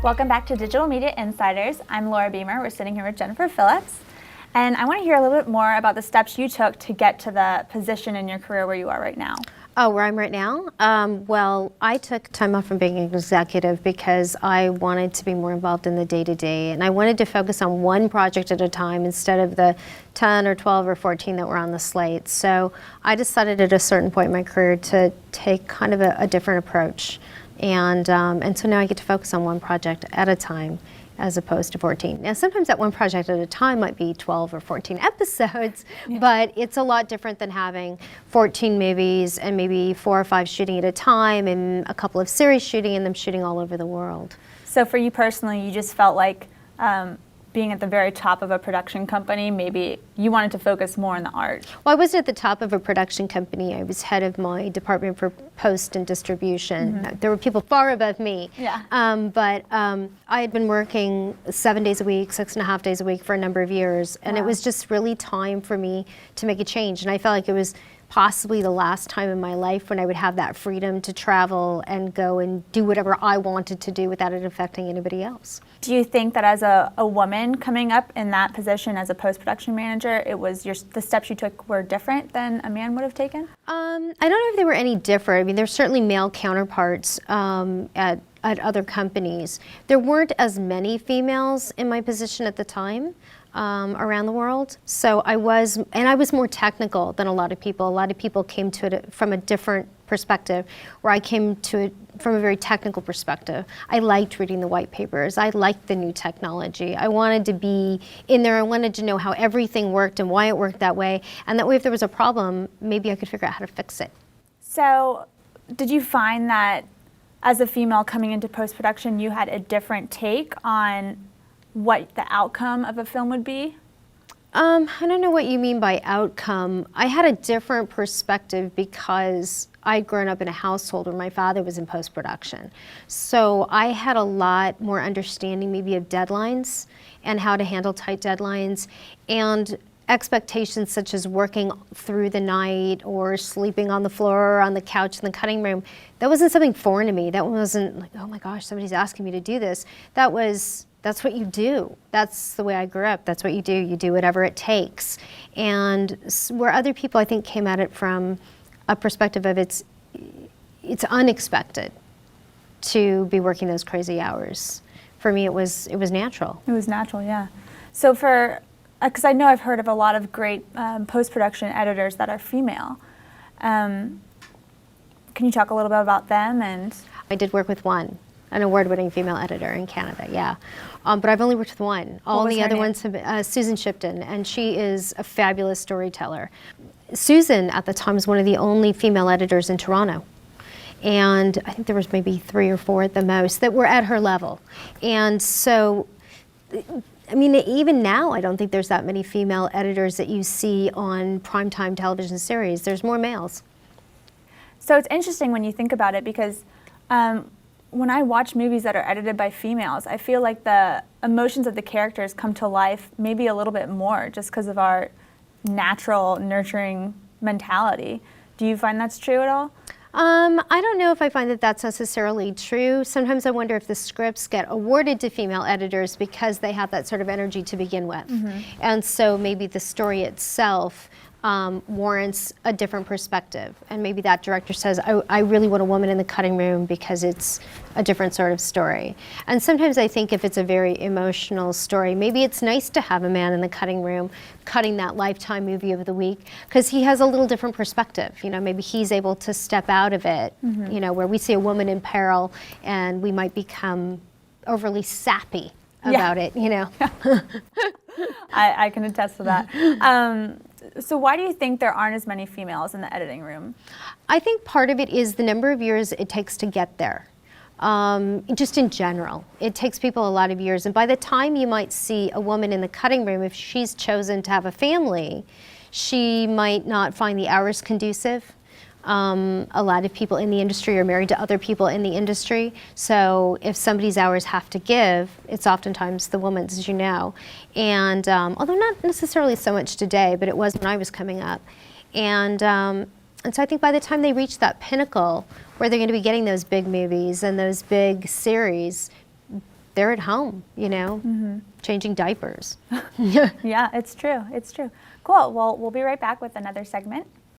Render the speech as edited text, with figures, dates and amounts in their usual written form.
Welcome back to Digital Media Insiders. I'm Laura Beamer. We're sitting here with Jennifer Phillips. And I want to hear a little bit more about the steps you took to get to the position in your career where you are right now. Oh, where I'm right now? Well, I took time off from being an executive because I wanted to be more involved in the day-to-day, and I wanted to focus on one project at a time instead of the 10 or 12 or 14 that were on the slate. So I decided at a certain point in my career to take kind of a different approach. And so now I get to focus on one project at a time as opposed to 14. Now sometimes that one project at a time might be 12 or 14 episodes, but it's a lot different than having 14 movies and maybe 4 or 5 shooting at a time and a couple of series shooting and them shooting all over the world. So for you personally, you just felt like being at the very top of a production company, maybe you wanted to focus more on the art. Well, I wasn't at the top of a production company. I was head of my department for post and distribution. There were people far above me. But I had been working 7 days a week, 6.5 days a week for a number of years. And it was just really time for me to make a change. And I felt like it was possibly the last time in my life when I would have that freedom to travel and go and do whatever I wanted to do without it affecting anybody else. Do you think that as a woman coming up in that position as a post-production manager, it was the steps you took were different than a man would have taken? I don't know if they were any different. I mean, there's certainly male counterparts at other companies. There weren't as many females in my position at the time. Around the world. So I was more technical than a lot of people. A lot of people came to it from a different perspective, where I came to it from a very technical perspective. I liked reading the white papers. I liked the new technology. I wanted to be in there. I wanted to know how everything worked and why it worked that way. And that way, if there was a problem, maybe I could figure out how to fix it. So did you find that as a female coming into post-production, you had a different take on what the outcome of a film would be? I don't know what you mean by outcome. I had a different perspective because I'd grown up in a household where my father was in post-production. So I had a lot more understanding maybe of deadlines and how to handle tight deadlines and expectations such as working through the night or sleeping on the floor or on the couch in the cutting room. That wasn't something foreign to me. That wasn't like, oh my gosh, somebody's asking me to do this. That's what you do. That's the way I grew up. That's what you do. You do whatever it takes. And where other people, I think, came at it from a perspective of it's unexpected to be working those crazy hours. For me, it was natural. It was natural, yeah. So because I know I've heard of a lot of great post-production editors that are female. Can you talk a little bit about them? And I did work with one, an award-winning female editor in Canada, yeah. But I've only worked with one. All the other ones have been Susan Shipton, and she is a fabulous storyteller. Susan, at the time, was one of the only female editors in Toronto. And I think there was maybe 3 or 4 at the most that were at her level. And so, I mean, even now, I don't think there's that many female editors that you see on primetime television series. There's more males. So it's interesting when you think about it because when I watch movies that are edited by females, I feel like the emotions of the characters come to life maybe a little bit more just because of our natural, nurturing mentality. Do you find that's true at all? I don't know if I find that that's necessarily true. Sometimes I wonder if the scripts get awarded to female editors because they have that sort of energy to begin with. And so maybe the story itself warrants a different perspective. And maybe that director says, I really want a woman in the cutting room because it's a different sort of story. And sometimes I think if it's a very emotional story, maybe it's nice to have a man in the cutting room cutting that Lifetime movie of the week because he has a little different perspective. You know, maybe he's able to step out of it, you know, where we see a woman in peril and we might become overly sappy about it, you know. I can attest to that. So why do you think there aren't as many females in the editing room? I think part of it is the number of years it takes to get there. Just in general, it takes people a lot of years. And by the time you might see a woman in the cutting room, if she's chosen to have a family, she might not find the hours conducive. A lot of people in the industry are married to other people in the industry. So if somebody's hours have to give, it's oftentimes the woman's, as you know. And although not necessarily so much today, but it was when I was coming up. And so I think by the time they reach that pinnacle where they're going to be getting those big movies and those big series, they're at home, you know, changing diapers. Yeah, it's true. It's true. Cool. Well, we'll be right back with another segment.